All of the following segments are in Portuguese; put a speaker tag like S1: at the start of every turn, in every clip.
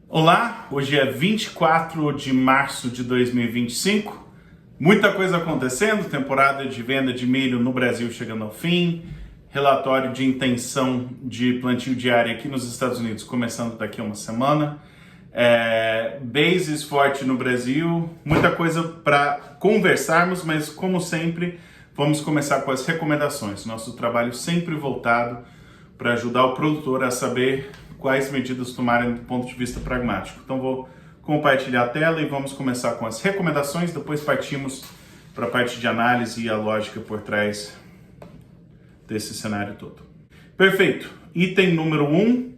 S1: Olá, hoje é 24 de março de 2025, muita coisa acontecendo, temporada de venda de milho no Brasil chegando ao fim, relatório de intenção de plantio diário aqui nos Estados Unidos começando daqui a uma semana, bases forte no Brasil, muita coisa para conversarmos, mas como sempre vamos começar com as recomendações, nosso trabalho sempre voltado para ajudar o produtor a saber quais medidas tomarem do ponto de vista pragmático. Então vou compartilhar a tela e vamos começar com as recomendações, depois partimos para a parte de análise e a lógica por trás desse cenário todo. Perfeito. Item número 1,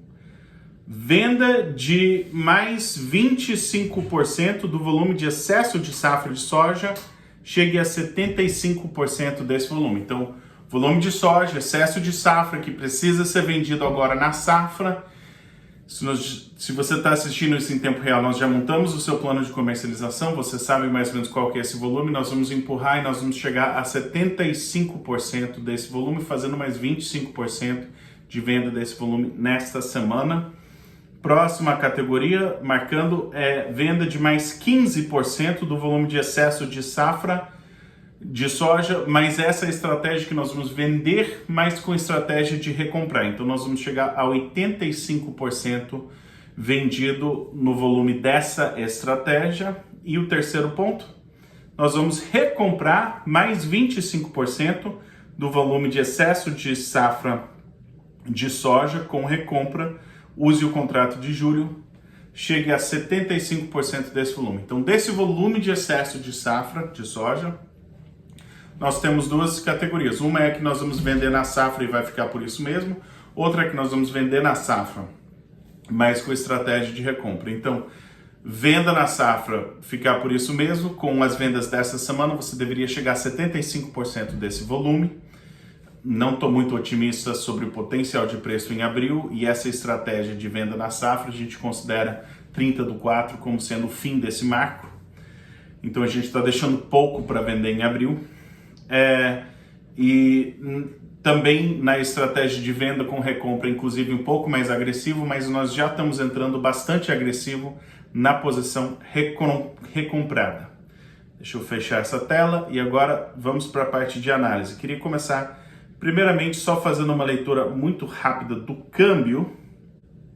S1: venda de mais 25% do volume de excesso de safra de soja, chegue a 75% desse volume. Então, volume de soja, excesso de safra que precisa ser vendido agora na safra. Se você está assistindo isso em tempo real, nós já montamos o seu plano de comercialização, você sabe mais ou menos qual que é esse volume, nós vamos empurrar e nós vamos chegar a 75% desse volume, fazendo mais 25% de venda desse volume nesta semana. Próxima categoria, marcando venda de mais 15% do volume de excesso de safra de soja, mas essa é a estratégia que nós vamos vender, mas com estratégia de recomprar. Então nós vamos chegar a 85% vendido no volume dessa estratégia. E o terceiro ponto, nós vamos recomprar mais 25% do volume de excesso de safra de soja com recompra. Use o contrato de julho, chegue a 75% desse volume. Então desse volume de excesso de safra de soja, nós temos duas categorias. Uma é que nós vamos vender na safra e vai ficar por isso mesmo. Outra é que nós vamos vender na safra, mas com estratégia de recompra. Então, venda na safra, ficar por isso mesmo. Com as vendas dessa semana, você deveria chegar a 75% desse volume. Não estou muito otimista sobre o potencial de preço em abril. E essa estratégia de venda na safra, a gente considera 30/4 como sendo o fim desse marco. Então, a gente está deixando pouco para vender em abril. E também na estratégia de venda com recompra, inclusive um pouco mais agressivo, mas nós já estamos entrando bastante agressivo na posição recomprada. Deixa eu fechar essa tela e agora vamos para a parte de análise. Queria começar primeiramente só fazendo uma leitura muito rápida do câmbio.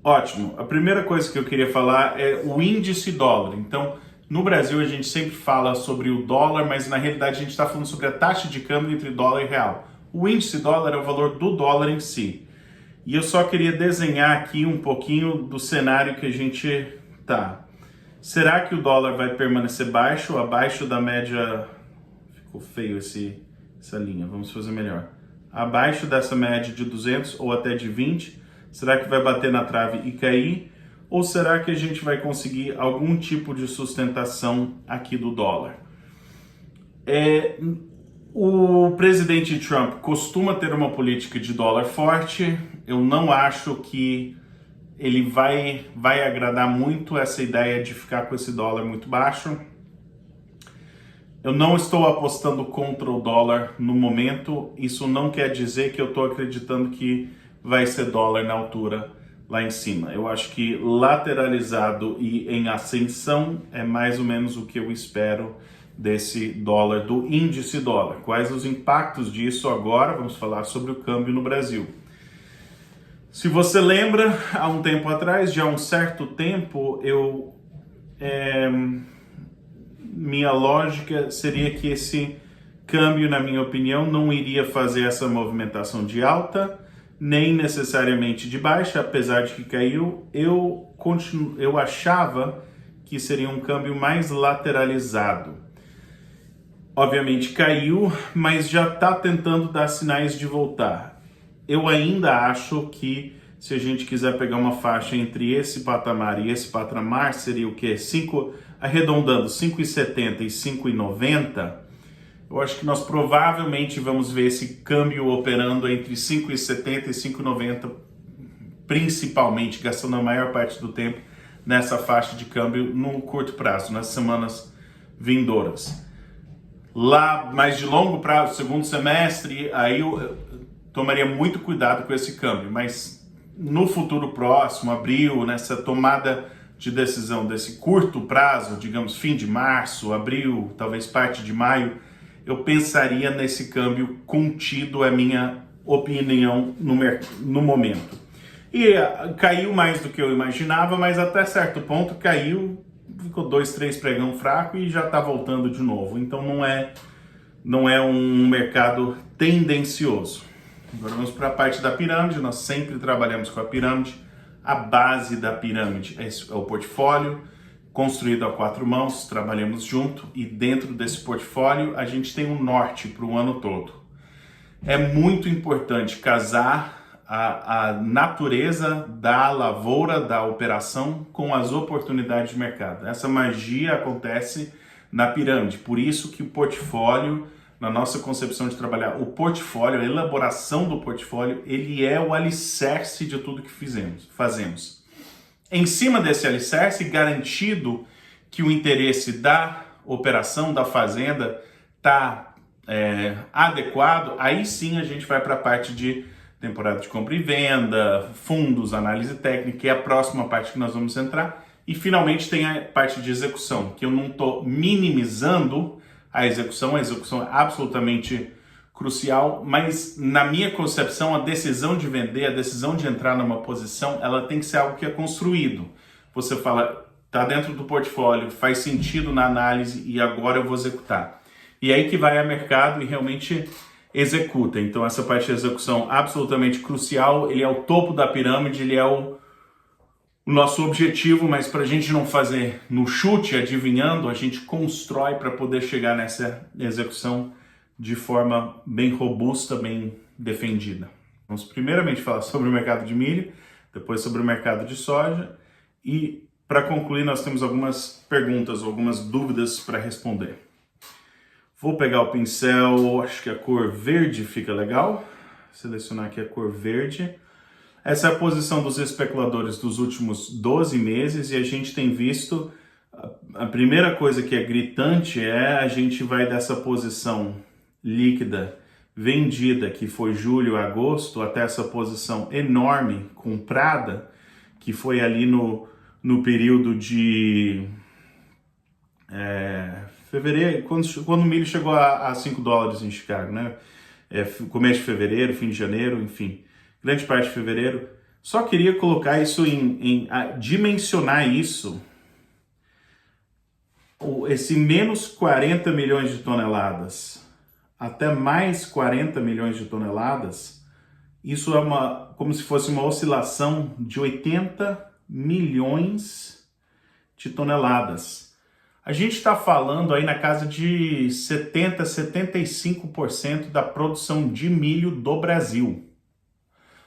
S1: Ótimo, a primeira coisa que eu queria falar é o índice dólar. Então, no Brasil, a gente sempre fala sobre o dólar, mas na realidade a gente está falando sobre a taxa de câmbio entre dólar e real. O índice dólar é o valor do dólar em si. E eu só queria desenhar aqui um pouquinho do cenário que a gente tá. Será que o dólar vai permanecer baixo, abaixo da média... Ficou feio essa linha, vamos fazer melhor. Abaixo dessa média de 200 ou até de 20? Será que vai bater na trave e cair? Ou será que a gente vai conseguir algum tipo de sustentação aqui do dólar? O presidente Trump costuma ter uma política de dólar forte. Eu não acho que ele vai agradar muito essa ideia de ficar com esse dólar muito baixo. Eu não estou apostando contra o dólar no momento. Isso não quer dizer que eu estou acreditando que vai ser dólar na altura lá em cima. Eu acho que lateralizado e em ascensão é mais ou menos o que eu espero desse dólar, do índice dólar. Quais os impactos disso agora? Vamos falar sobre o câmbio no Brasil. Se você lembra, há um tempo atrás, já há um certo tempo, minha lógica seria que esse câmbio, na minha opinião, não iria fazer essa movimentação de alta, nem necessariamente de baixa, apesar de que caiu. Eu achava que seria um câmbio mais lateralizado. Obviamente caiu, mas já está tentando dar sinais de voltar. Eu ainda acho que se a gente quiser pegar uma faixa entre esse patamar e esse patamar, seria o quê? Arredondando, 5,70 e 5,90, eu acho que nós provavelmente vamos ver esse câmbio operando entre 5,70 e 5,90, principalmente, gastando a maior parte do tempo nessa faixa de câmbio no curto prazo, nas semanas vindouras. Lá, mais de longo prazo, segundo semestre, aí eu tomaria muito cuidado com esse câmbio, mas no futuro próximo, abril, nessa tomada de decisão desse curto prazo, digamos fim de março, abril, talvez parte de maio, eu pensaria nesse câmbio contido, é minha opinião no momento. E caiu mais do que eu imaginava, mas até certo ponto caiu, ficou 2, 3 pregão fraco e já está voltando de novo. Então não é um mercado tendencioso. Agora vamos para a parte da pirâmide. Nós sempre trabalhamos com a pirâmide. A base da pirâmide é o portfólio, construído a 4 mãos, trabalhamos junto, e dentro desse portfólio a gente tem um norte para o ano todo. É muito importante casar a natureza da lavoura, da operação, com as oportunidades de mercado. Essa magia acontece na pirâmide, por isso que o portfólio, na nossa concepção de trabalhar, o portfólio, a elaboração do portfólio, ele é o alicerce de tudo que fazemos. Em cima desse alicerce, garantido que o interesse da operação, da fazenda, está adequado, aí sim a gente vai para a parte de temporada de compra e venda, fundos, análise técnica, que é a próxima parte que nós vamos entrar. E finalmente tem a parte de execução, que eu não estou minimizando a execução é absolutamente crucial, mas na minha concepção a decisão de vender, a decisão de entrar numa posição, ela tem que ser algo que é construído. Você fala, está dentro do portfólio, faz sentido na análise e agora eu vou executar. E aí que vai a mercado e realmente executa. Então essa parte de execução absolutamente crucial, ele é o topo da pirâmide, ele é o nosso objetivo, mas para a gente não fazer no chute, adivinhando, a gente constrói para poder chegar nessa execução de forma bem robusta, bem defendida. Vamos primeiramente falar sobre o mercado de milho, depois sobre o mercado de soja e, para concluir, nós temos algumas perguntas, algumas dúvidas para responder. Vou pegar o pincel, acho que a cor verde fica legal, selecionar aqui a cor verde. Essa é a posição dos especuladores dos últimos 12 meses e a gente tem visto, a primeira coisa que é gritante é a gente vai dessa posição líquida vendida, que foi julho a agosto, até essa posição enorme comprada, que foi ali no período de fevereiro, quando o milho chegou a $5 em Chicago, né? Começo de fevereiro, fim de janeiro, enfim. Grande parte de fevereiro, só queria colocar isso dimensionar isso, esse menos 40 milhões de toneladas, até mais 40 milhões de toneladas, isso é como se fosse uma oscilação de 80 milhões de toneladas. A gente está falando aí na casa de 70%, 75% da produção de milho do Brasil.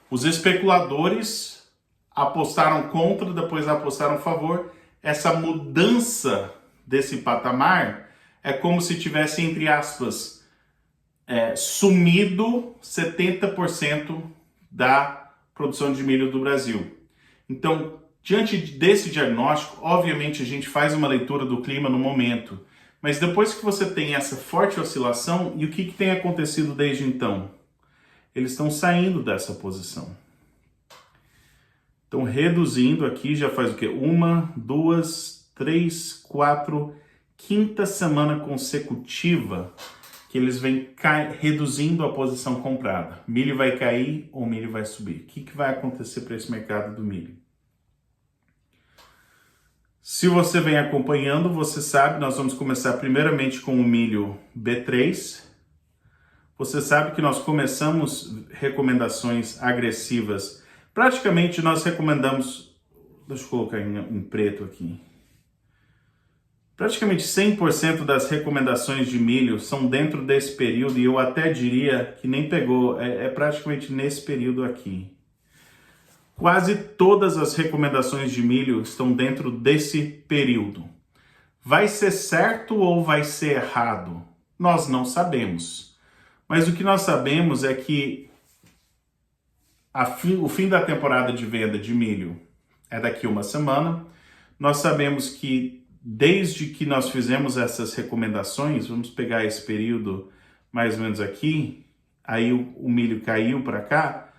S1: Os especuladores apostaram contra, depois apostaram a favor. Essa mudança desse patamar é como se tivesse, entre aspas, sumido 70% da produção de milho do Brasil. Então, diante desse diagnóstico, obviamente a gente faz uma leitura do clima no momento, mas depois que você tem essa forte oscilação, e o que tem acontecido desde então? Eles estão saindo dessa posição. Estão reduzindo aqui, já faz o quê? 1, 2, 3, 4, quinta semana consecutiva que eles vêm reduzindo a posição comprada. Milho vai cair ou milho vai subir? O que vai acontecer para esse mercado do milho? Se você vem acompanhando, você sabe, nós vamos começar primeiramente com o milho B3. Você sabe que nós começamos recomendações agressivas. Praticamente nós recomendamos, deixa eu colocar em preto aqui. Praticamente 100% das recomendações de milho são dentro desse período e eu até diria que nem pegou, é praticamente nesse período aqui. Quase todas as recomendações de milho estão dentro desse período. Vai ser certo ou vai ser errado? Nós não sabemos. Mas o que nós sabemos é que o fim da temporada de venda de milho é daqui uma semana. Nós sabemos que desde que nós fizemos essas recomendações, vamos pegar esse período mais ou menos aqui, aí o milho caiu para cá,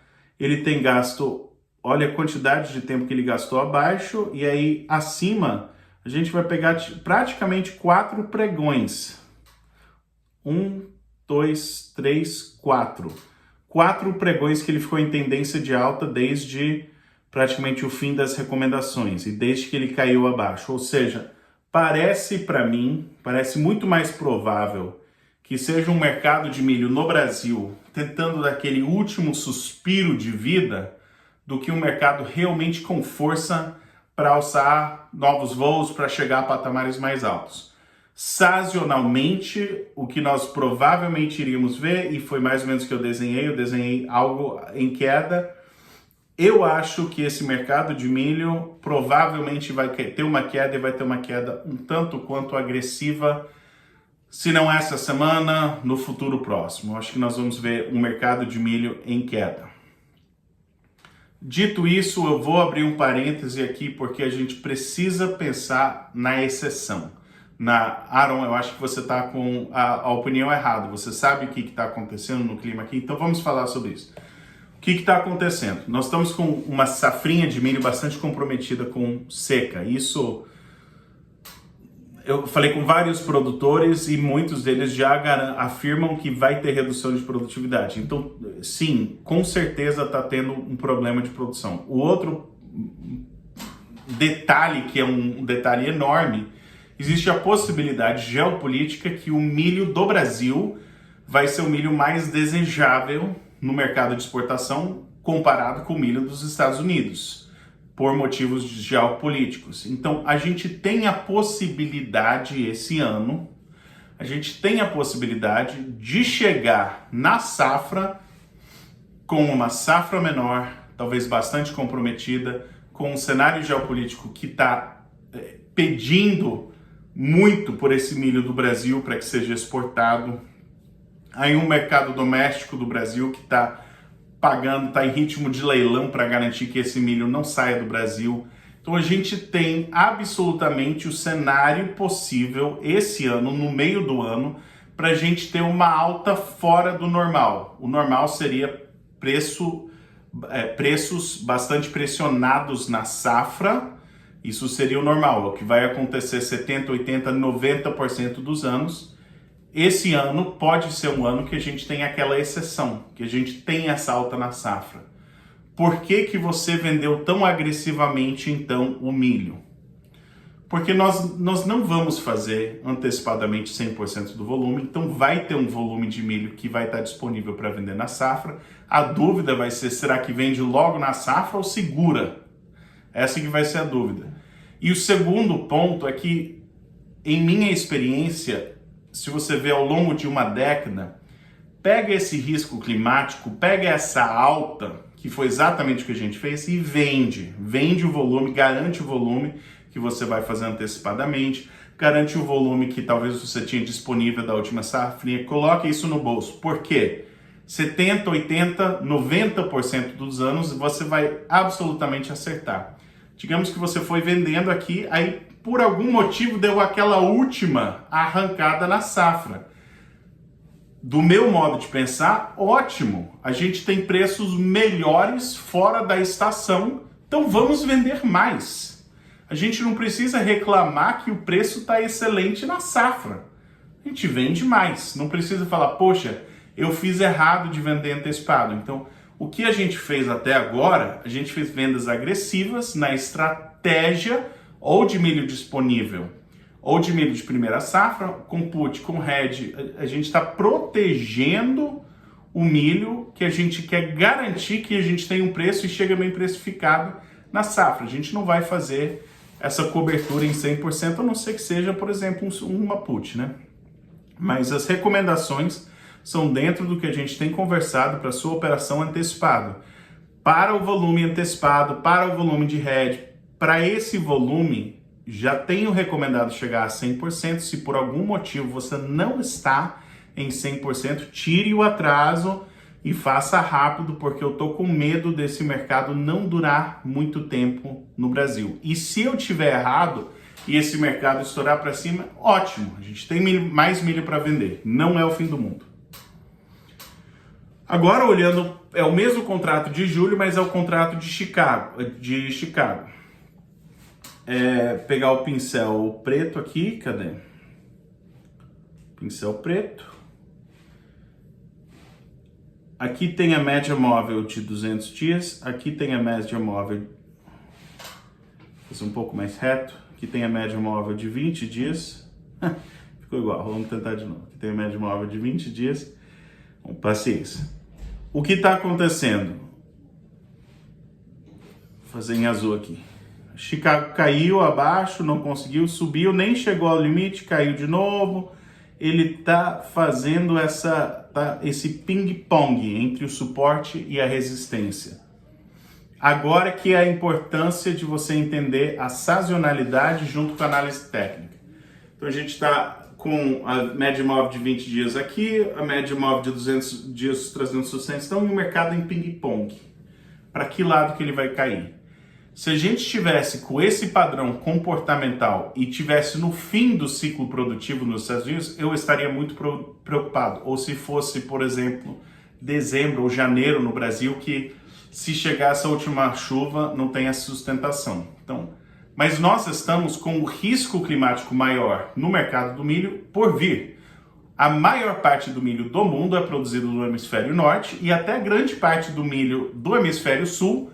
S1: ele tem gasto, olha a quantidade de tempo que ele gastou abaixo, e aí acima a gente vai pegar praticamente 4 pregões. 1, 2, 3, 4. 4 pregões que ele ficou em tendência de alta desde praticamente o fim das recomendações e desde que ele caiu abaixo. Ou seja, parece para mim, parece muito mais provável que seja um mercado de milho no Brasil tentando dar aquele último suspiro de vida do que um mercado realmente com força para alçar novos voos, para chegar a patamares mais altos. Sazonalmente, o que nós provavelmente iríamos ver, e foi mais ou menos o que eu desenhei algo em queda. Eu acho que esse mercado de milho provavelmente vai ter uma queda e vai ter uma queda um tanto quanto agressiva, se não essa semana, no futuro próximo. Eu acho que nós vamos ver um mercado de milho em queda. Dito isso, eu vou abrir um parêntese aqui porque a gente precisa pensar na exceção. Aaron, eu acho que você está com a opinião errada. Você sabe o que está acontecendo no clima aqui? Então vamos falar sobre isso. O que está acontecendo? Nós estamos com uma safrinha de milho bastante comprometida com seca. Isso, eu falei com vários produtores e muitos deles já afirmam que vai ter redução de produtividade. Então, sim, com certeza está tendo um problema de produção. O outro detalhe, que é um detalhe enorme, existe a possibilidade geopolítica que o milho do Brasil vai ser o milho mais desejável no mercado de exportação comparado com o milho dos Estados Unidos, por motivos geopolíticos. Então, a gente tem a possibilidade esse ano, a gente tem a possibilidade de chegar na safra com uma safra menor, talvez bastante comprometida, com um cenário geopolítico que está pedindo muito por esse milho do Brasil para que seja exportado. Aí um mercado doméstico do Brasil que está pagando, está em ritmo de leilão para garantir que esse milho não saia do Brasil. Então a gente tem absolutamente o cenário possível esse ano, no meio do ano, para a gente ter uma alta fora do normal. O normal seria preços bastante pressionados na safra. Isso seria o normal, o que vai acontecer 70%, 80%, 90% dos anos. Esse ano pode ser um ano que a gente tem aquela exceção, que a gente tem essa alta na safra. Por que você vendeu tão agressivamente, então, o milho? Porque nós não vamos fazer antecipadamente 100% do volume, então vai ter um volume de milho que vai estar disponível para vender na safra. A dúvida vai ser, será que vende logo na safra ou segura? Essa que vai ser a dúvida. E o segundo ponto é que, em minha experiência, se você vê ao longo de uma década, pega esse risco climático, pega essa alta, que foi exatamente o que a gente fez, e vende. Vende o volume, garante o volume que você vai fazer antecipadamente, garante o volume que talvez você tinha disponível da última safrinha, coloque isso no bolso. Por quê? 70%, 80%, 90% dos anos você vai absolutamente acertar. Digamos que você foi vendendo aqui, aí por algum motivo deu aquela última arrancada na safra. Do meu modo de pensar, ótimo. A gente tem preços melhores fora da estação, então vamos vender mais. A gente não precisa reclamar que o preço está excelente na safra. A gente vende mais. Não precisa falar, poxa, eu fiz errado de vender antecipado. Então, o que a gente fez até agora, a gente fez vendas agressivas na estratégia ou de milho disponível, ou de milho de primeira safra, com put, com hedge. A gente está protegendo o milho que a gente quer garantir que a gente tem um preço e chega bem precificado na safra. A gente não vai fazer essa cobertura em 100%, a não ser que seja, por exemplo, uma put, né? Mas as recomendações são dentro do que a gente tem conversado para a sua operação antecipada. Para o volume antecipado, para o volume de hedge, para esse volume, já tenho recomendado chegar a 100%. Se por algum motivo você não está em 100%, tire o atraso e faça rápido, porque eu tô com medo desse mercado não durar muito tempo no Brasil. E se eu tiver errado e esse mercado estourar para cima, ótimo, a gente tem mais milho para vender, não é o fim do mundo. Agora, olhando é o mesmo contrato de julho, mas é o contrato de Chicago. Pegar o pincel preto aqui, cadê? Pincel preto. Aqui tem a média móvel de 200 dias, aqui tem a média móvel, um pouco mais reto, aqui tem a média móvel de 20 dias, ficou igual, vamos tentar de novo. Aqui tem a média móvel de 20 dias, com paciência. O que está acontecendo? Vou fazer em azul aqui. Chicago caiu abaixo, não conseguiu, subiu, nem chegou ao limite, caiu de novo. Ele está fazendo esse ping-pong entre o suporte e a resistência. Agora que é a importância de você entender a sazonalidade junto com a análise técnica. Então a gente está com a média móvel de 20 dias aqui, a média móvel de 200 dias trazendo sustentação e o mercado em ping-pong. Para que lado que ele vai cair? Se a gente estivesse com esse padrão comportamental e tivesse no fim do ciclo produtivo nos Estados Unidos, eu estaria muito preocupado. Ou se fosse, por exemplo, dezembro ou janeiro no Brasil, que se chegar essa última chuva não tem essa sustentação. Então, mas nós estamos com o risco climático maior no mercado do milho por vir. A maior parte do milho do mundo é produzido no hemisfério norte e até grande parte do milho do hemisfério sul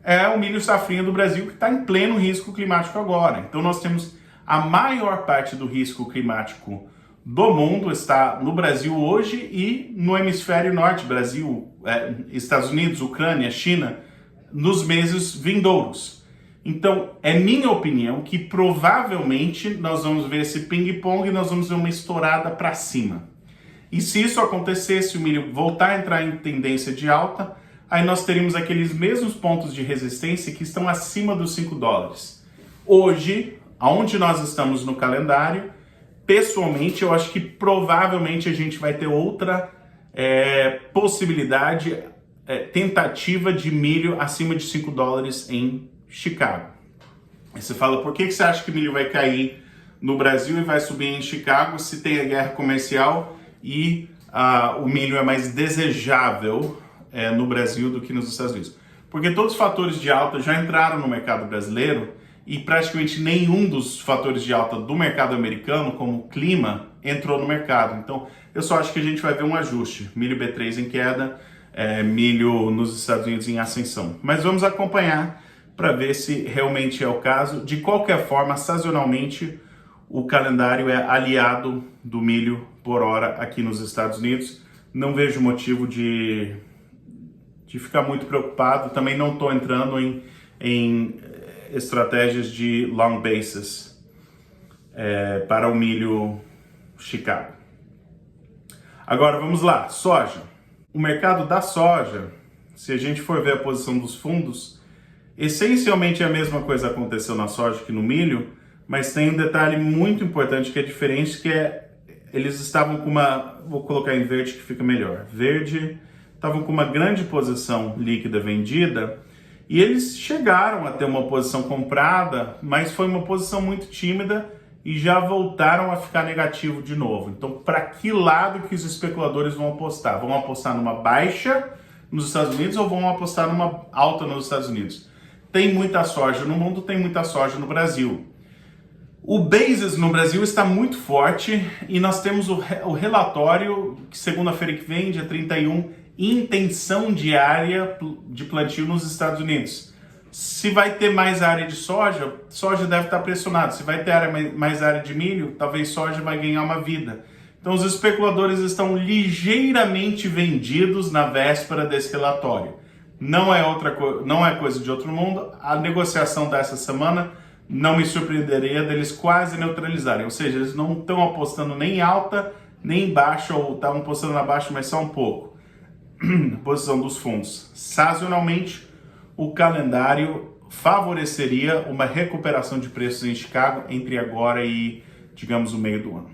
S1: é o milho safrinha do Brasil, que está em pleno risco climático agora. Então nós temos a maior parte do risco climático do mundo está no Brasil hoje e no hemisfério norte, Brasil, Estados Unidos, Ucrânia, China, nos meses vindouros. Então, é minha opinião que provavelmente nós vamos ver esse ping-pong e nós vamos ver uma estourada para cima. E se isso acontecer, se o milho voltar a entrar em tendência de alta, aí nós teríamos aqueles mesmos pontos de resistência que estão acima dos $5. Hoje, aonde nós estamos no calendário, pessoalmente, eu acho que provavelmente a gente vai ter outra possibilidade, tentativa de milho acima de $5 em Chicago. Aí você fala, por que você acha que milho vai cair no Brasil e vai subir em Chicago se tem a guerra comercial e o milho é mais desejável no Brasil do que nos Estados Unidos? Porque todos os fatores de alta já entraram no mercado brasileiro e praticamente nenhum dos fatores de alta do mercado americano, como o clima, entrou no mercado. Então, eu só acho que a gente vai ver um ajuste. Milho B3 em queda, milho nos Estados Unidos em ascensão. Mas vamos acompanhar para ver se realmente é o caso. De qualquer forma, sazonalmente, o calendário é aliado do milho por hora aqui nos Estados Unidos. Não vejo motivo de ficar muito preocupado. Também não estou entrando em estratégias de long basis para o milho Chicago. Agora vamos lá, soja. O mercado da soja, se a gente for ver a posição dos fundos, essencialmente a mesma coisa aconteceu na soja que no milho, mas tem um detalhe muito importante que é diferente, que eles estavam com vou colocar em verde que fica melhor, verde, estavam com uma grande posição líquida vendida, e eles chegaram a ter uma posição comprada, mas foi uma posição muito tímida e já voltaram a ficar negativo de novo. Então, para que lado que os especuladores vão apostar? Vão apostar numa baixa nos Estados Unidos ou vão apostar numa alta nos Estados Unidos? Tem muita soja no mundo, tem muita soja no Brasil. O basis no Brasil está muito forte e nós temos o relatório, que segunda-feira que vem, dia 31, intenção diária de plantio nos Estados Unidos. Se vai ter mais área de soja, soja deve estar pressionada. Se vai ter mais área de milho, talvez soja vai ganhar uma vida. Então os especuladores estão ligeiramente vendidos na véspera desse relatório. Não é coisa de outro mundo. A negociação dessa semana não me surpreenderia deles quase neutralizarem. Ou seja, eles não estão apostando nem em alta, nem em baixa, ou estavam apostando na baixa, mas só um pouco. Posição dos fundos. Sazonalmente, o calendário favoreceria uma recuperação de preços em Chicago entre agora e, digamos, o meio do ano.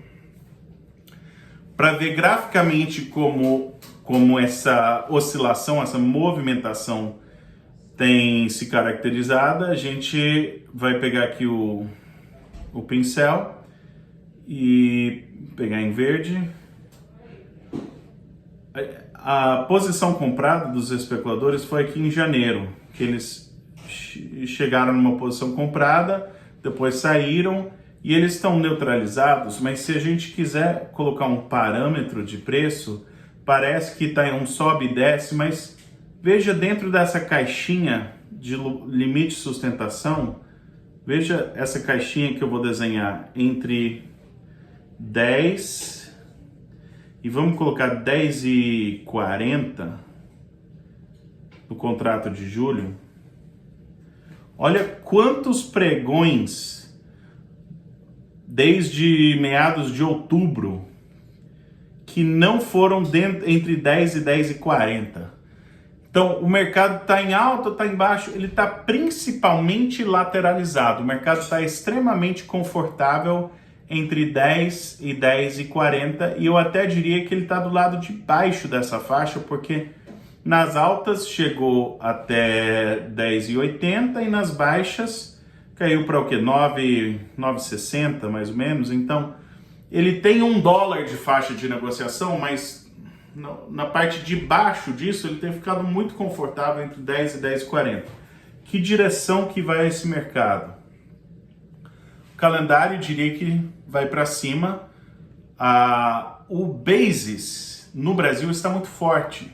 S1: Para ver graficamente como essa oscilação, essa movimentação tem se caracterizada, a gente vai pegar aqui o pincel e pegar em verde. A posição comprada dos especuladores foi aqui em janeiro, que eles chegaram numa posição comprada, depois saíram e eles estão neutralizados, mas se a gente quiser colocar um parâmetro de preço, parece que está em um sobe e desce, mas veja dentro dessa caixinha de limite de sustentação, veja essa caixinha que eu vou desenhar entre 10 e vamos colocar 10 e 40 no contrato de julho. Olha quantos pregões desde meados de outubro que não foram entre 10 e 10 e 40. Então, o mercado está em alta, está em baixo, ele está principalmente lateralizado. O mercado está extremamente confortável entre 10 e 10 e 40, e eu até diria que ele está do lado de baixo dessa faixa, porque nas altas chegou até 10 e 80 e nas baixas caiu para o quê? 9,60 mais ou menos. Então, ele tem $1 de faixa de negociação, mas na parte de baixo disso ele tem ficado muito confortável entre 10 e 10 e 40. Que direção que vai esse mercado? O calendário diria que vai para cima. O basis no Brasil está muito forte.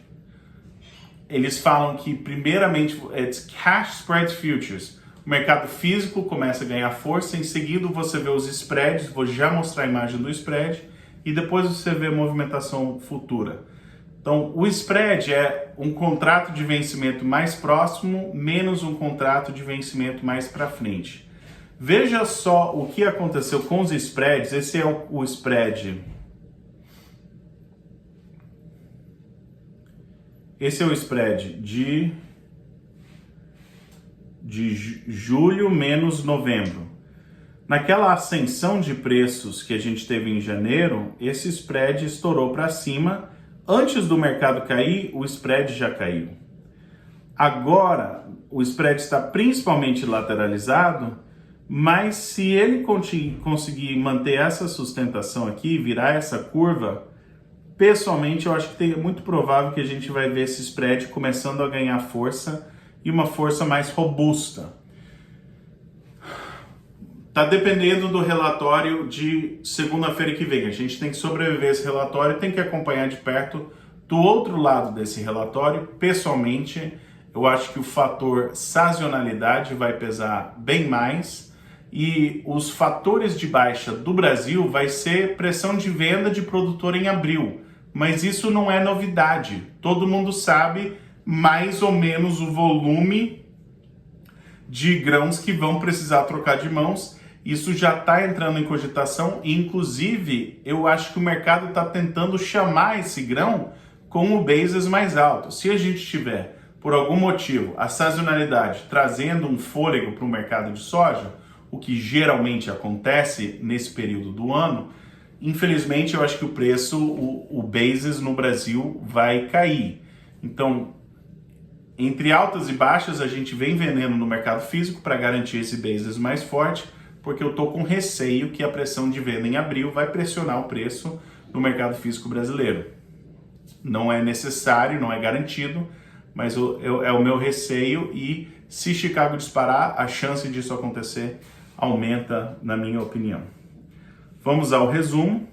S1: Eles falam que primeiramente it's cash spread futures. O mercado físico começa a ganhar força, em seguida você vê os spreads, vou já mostrar a imagem do spread, e depois você vê a movimentação futura. Então, o spread é um contrato de vencimento mais próximo, menos um contrato de vencimento mais para frente. Veja só o que aconteceu com os spreads. Esse é o spread. Esse é o spread de julho menos novembro. Naquela ascensão de preços que a gente teve em janeiro, esse spread estourou para cima. Antes do mercado cair, o spread já caiu. Agora, o spread está principalmente lateralizado, mas se ele conseguir manter essa sustentação aqui, virar essa curva, pessoalmente eu acho que é muito provável que a gente vai ver esse spread começando a ganhar força e uma força mais robusta. Está dependendo do relatório de segunda-feira que vem. A gente tem que sobreviver a esse relatório e tem que acompanhar de perto do outro lado desse relatório. Pessoalmente, eu acho que o fator sazonalidade vai pesar bem mais e os fatores de baixa do Brasil vai ser pressão de venda de produtor em abril. Mas isso não é novidade. Todo mundo sabe mais ou menos o volume de grãos que vão precisar trocar de mãos. Isso já está entrando em cogitação e, inclusive, eu acho que o mercado está tentando chamar esse grão com o basis mais alto. Se a gente tiver, por algum motivo, a sazonalidade trazendo um fôlego para o mercado de soja, o que geralmente acontece nesse período do ano, infelizmente eu acho que o preço, o basis no Brasil vai cair. Então, entre altas e baixas, a gente vem vendendo no mercado físico para garantir esse basis mais forte, porque eu estou com receio que a pressão de venda em abril vai pressionar o preço no mercado físico brasileiro. Não é necessário, não é garantido, mas é o meu receio e se Chicago disparar, a chance disso acontecer aumenta, na minha opinião. Vamos ao resumo.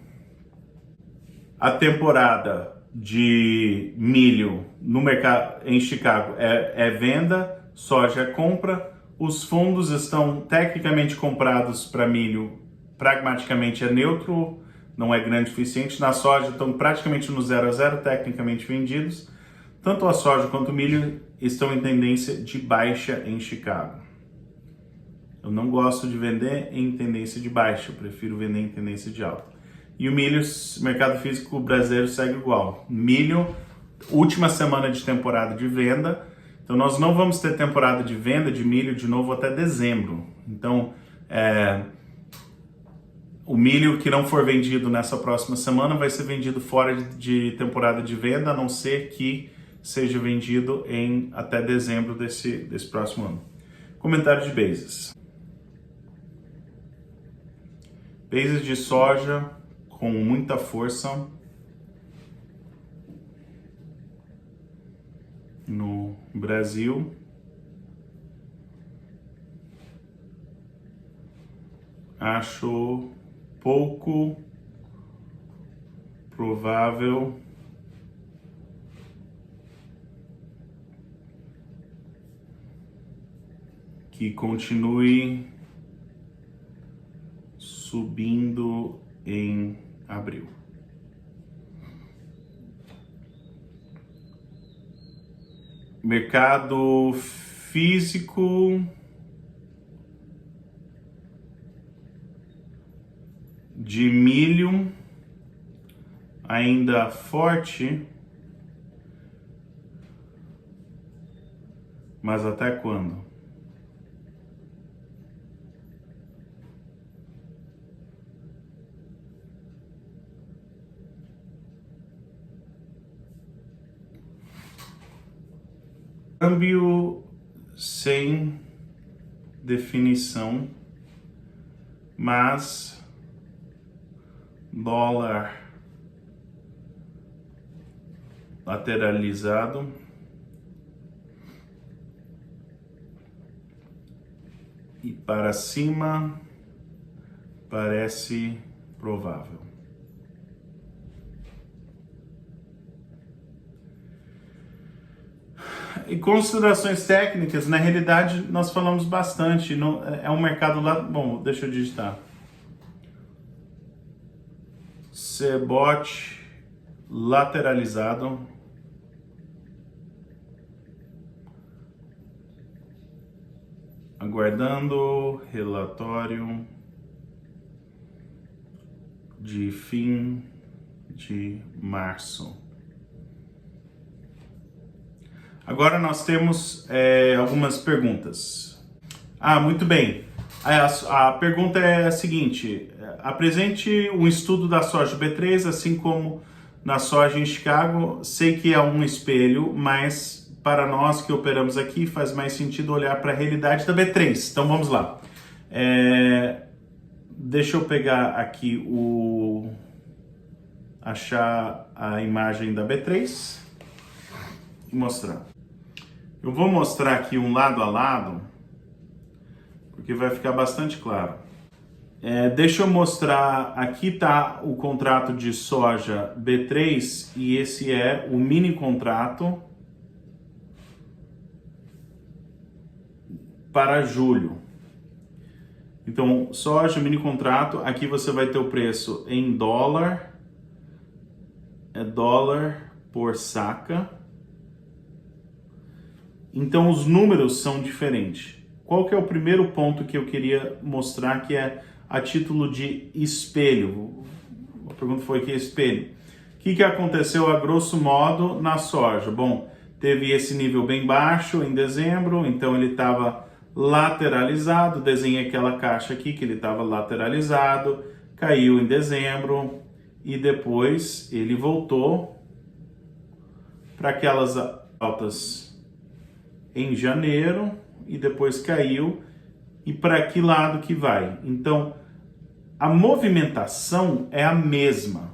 S1: A temporada de milho no mercado em Chicago é venda, soja é compra. Os fundos estão tecnicamente comprados para milho, pragmaticamente é neutro, não é grande o suficiente. Na soja estão praticamente no 0 a 0, tecnicamente vendidos. Tanto a soja quanto o milho estão em tendência de baixa em Chicago. Eu não gosto de vender em tendência de baixa, eu prefiro vender em tendência de alta. E o milho, mercado físico brasileiro segue igual. Milho, última semana de temporada de venda. Então nós não vamos ter temporada de venda de milho de novo até dezembro. Então o milho que não for vendido nessa próxima semana vai ser vendido fora de temporada de venda, a não ser que seja vendido até dezembro desse próximo ano. Comentário de basis. Basis de soja com muita força. no Brasil. Acho pouco provável que continue subindo em abril. Mercado físico de milho ainda forte, mas até quando? Câmbio sem definição, mas dólar lateralizado e para cima parece provável. E considerações técnicas, na realidade nós falamos bastante, não, é um mercado lá, bom, deixa eu digitar. CBOT lateralizado, aguardando relatório de fim de março. Agora nós temos algumas perguntas. Muito bem. A pergunta é a seguinte: apresente um estudo da soja B3, assim como na soja em Chicago. Sei que é um espelho, mas para nós que operamos aqui faz mais sentido olhar para a realidade da B3. Então vamos lá. Deixa eu pegar aqui achar a imagem da B3 e mostrar. Eu vou mostrar aqui um lado a lado, porque vai ficar bastante claro. Deixa eu mostrar, aqui está o contrato de soja B3 e esse é o mini contrato para julho. Então, soja, mini contrato, aqui você vai ter o preço em dólar, dólar por saca. Então os números são diferentes. Qual que é o primeiro ponto que eu queria mostrar, que é a título de espelho? A pergunta foi que espelho. O que aconteceu a grosso modo na soja? Bom, teve esse nível bem baixo em dezembro, então ele estava lateralizado, desenhei aquela caixa aqui que ele estava lateralizado, caiu em dezembro e depois ele voltou para aquelas altas em janeiro e depois caiu. E para que lado que vai? Então, a movimentação é a mesma.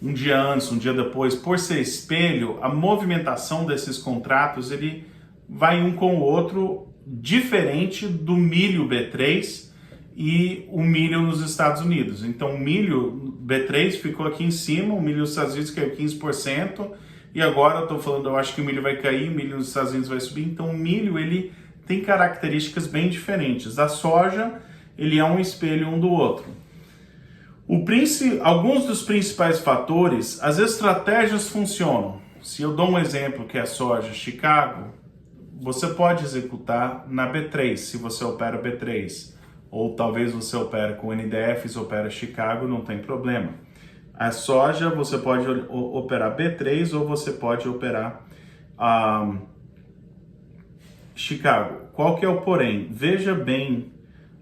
S1: Um dia antes, um dia depois, por ser espelho, a movimentação desses contratos, ele vai um com o outro, diferente do milho B3 e o milho nos Estados Unidos. Então, o milho B3 ficou aqui em cima, o milho nos Estados Unidos caiu 15%, e agora eu estou falando, eu acho que o milho vai cair, o milho nos Estados Unidos vai subir. Então o milho, ele tem características bem diferentes. A soja, ele é um espelho um do outro. Alguns dos principais fatores, as estratégias funcionam. Se eu dou um exemplo que é a soja Chicago, você pode executar na B3, se você opera B3. Ou talvez você opera com NDFs, opera Chicago, não tem problema. A soja, você pode operar B3 ou você pode operar Chicago. Qual que é o porém? Veja bem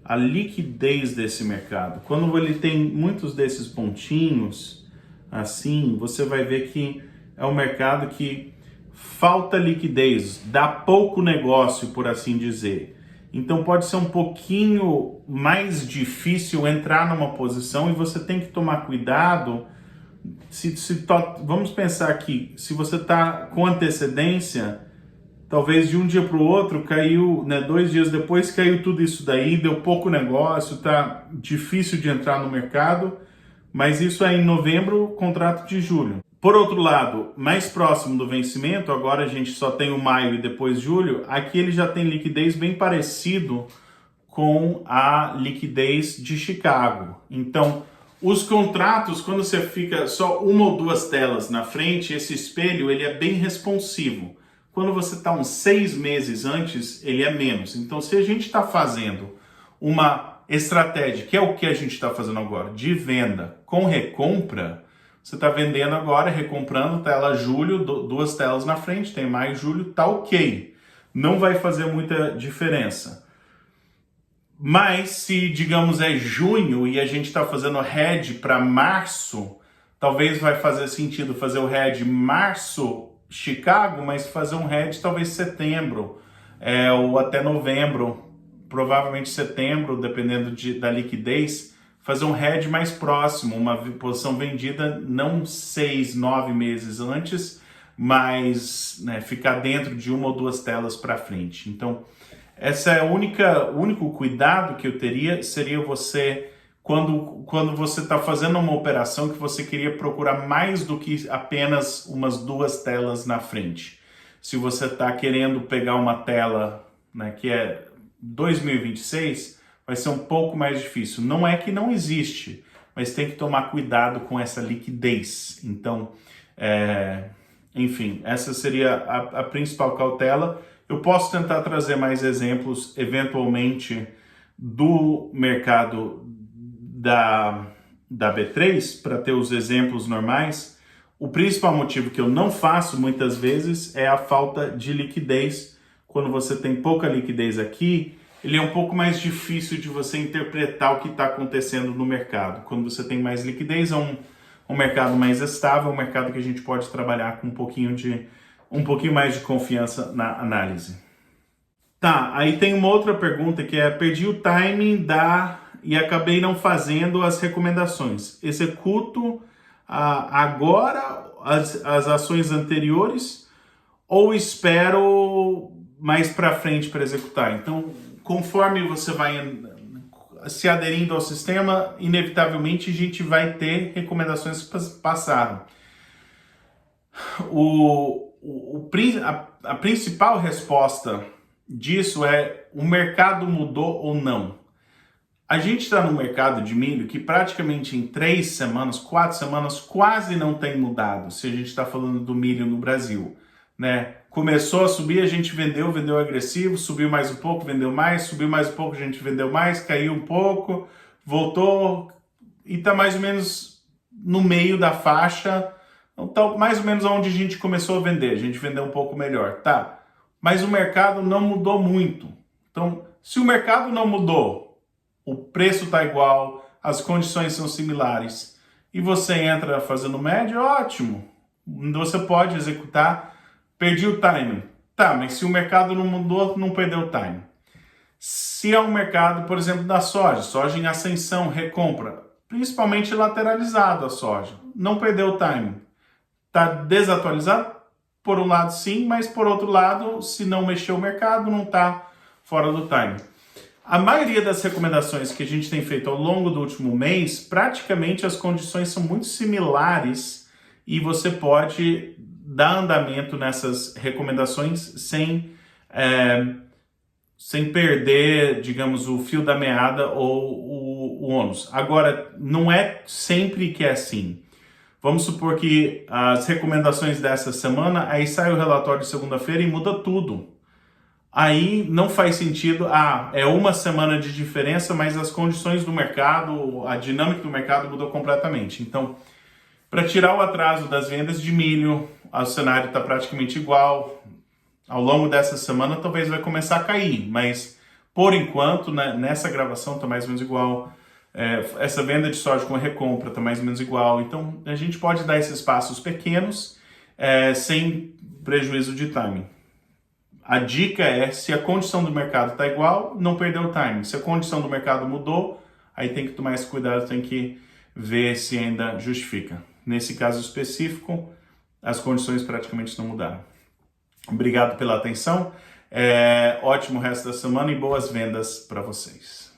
S1: a liquidez desse mercado. Quando ele tem muitos desses pontinhos, assim, você vai ver que é um mercado que falta liquidez, dá pouco negócio, por assim dizer. Então pode ser um pouquinho mais difícil entrar numa posição e você tem que tomar cuidado Vamos pensar aqui, se você está com antecedência, talvez de um dia para o outro caiu, né, 2 dias depois caiu tudo isso daí, deu pouco negócio, tá difícil de entrar no mercado, mas isso é em novembro, contrato de julho. Por outro lado, mais próximo do vencimento, agora a gente só tem o maio e depois julho, aqui ele já tem liquidez bem parecido com a liquidez de Chicago. Então, os contratos, quando você fica só uma ou duas telas na frente, esse espelho ele é bem responsivo. Quando você está uns 6 meses antes, ele é menos. Então, se a gente está fazendo uma estratégia, que é o que a gente está fazendo agora, de venda com recompra, você está vendendo agora, recomprando tela julho, 2 telas na frente, tem maio e julho, tá ok. Não vai fazer muita diferença. Mas se, digamos, é junho e a gente está fazendo hedge para março, talvez vai fazer sentido fazer o hedge março Chicago, mas fazer um hedge talvez setembro, ou até novembro, provavelmente setembro, dependendo da liquidez, fazer um hedge mais próximo, uma posição vendida não 6, 9 meses antes, mas né, ficar dentro de uma ou duas telas para frente. Então, essa é o único cuidado que eu teria, seria você, quando você está fazendo uma operação que você queria procurar mais do que apenas umas 2 telas na frente. Se você está querendo pegar uma tela, né, que é 2026, vai ser um pouco mais difícil. Não é que não existe, mas tem que tomar cuidado com essa liquidez. Então, enfim, essa seria a principal cautela. Eu posso tentar trazer mais exemplos, eventualmente, do mercado da B3, para ter os exemplos normais. O principal motivo que eu não faço muitas vezes é a falta de liquidez. Quando você tem pouca liquidez aqui, ele é um pouco mais difícil de você interpretar o que está acontecendo no mercado. Quando você tem mais liquidez, é um mercado mais estável, um mercado que a gente pode trabalhar com um pouquinho mais de confiança na análise. Tá, aí tem uma outra pergunta que é: perdi o timing e acabei não fazendo as recomendações. Executo agora as ações anteriores ou espero mais para frente para executar? Então, conforme você vai se aderindo ao sistema, inevitavelmente a gente vai ter recomendações que passaram. A principal resposta disso é: o mercado mudou ou não? A gente está no mercado de milho que praticamente em 3 semanas, 4 semanas, quase não tem mudado, se a gente está falando do milho no Brasil, né? Começou a subir, a gente vendeu agressivo, subiu mais um pouco, vendeu mais, subiu mais um pouco, a gente vendeu mais, caiu um pouco, voltou e está mais ou menos no meio da faixa, então mais ou menos onde a gente começou a vender, a gente vendeu um pouco melhor, tá? Mas o mercado não mudou muito. Então, se o mercado não mudou, o preço está igual, as condições são similares e você entra fazendo média, ótimo. Você pode executar. Perdi o time. Tá, mas se o mercado não mudou, não perdeu o time. Se é um mercado, por exemplo, da soja em ascensão, recompra, principalmente lateralizado a soja, não perdeu o time. Está desatualizado? Por um lado sim, mas por outro lado, se não mexer o mercado, não está fora do time. A maioria das recomendações que a gente tem feito ao longo do último mês, praticamente as condições são muito similares e você pode dar andamento nessas recomendações sem perder, digamos, o fio da meada ou o ônus. Agora, não é sempre que é assim. Vamos supor que as recomendações dessa semana, aí sai o relatório de segunda-feira e muda tudo. Aí não faz sentido, é uma semana de diferença, mas as condições do mercado, a dinâmica do mercado mudou completamente. Então, para tirar o atraso das vendas de milho, o cenário está praticamente igual. Ao longo dessa semana talvez vai começar a cair, mas por enquanto, né, nessa gravação está mais ou menos igual. Essa venda de soja com a recompra está mais ou menos igual. Então a gente pode dar esses passos pequenos sem prejuízo de timing. A dica é: se a condição do mercado está igual, não perdeu o timing. Se a condição do mercado mudou, aí tem que tomar esse cuidado, tem que ver se ainda justifica. Nesse caso específico, as condições praticamente não mudaram. Obrigado pela atenção, ótimo resto da semana e boas vendas para vocês.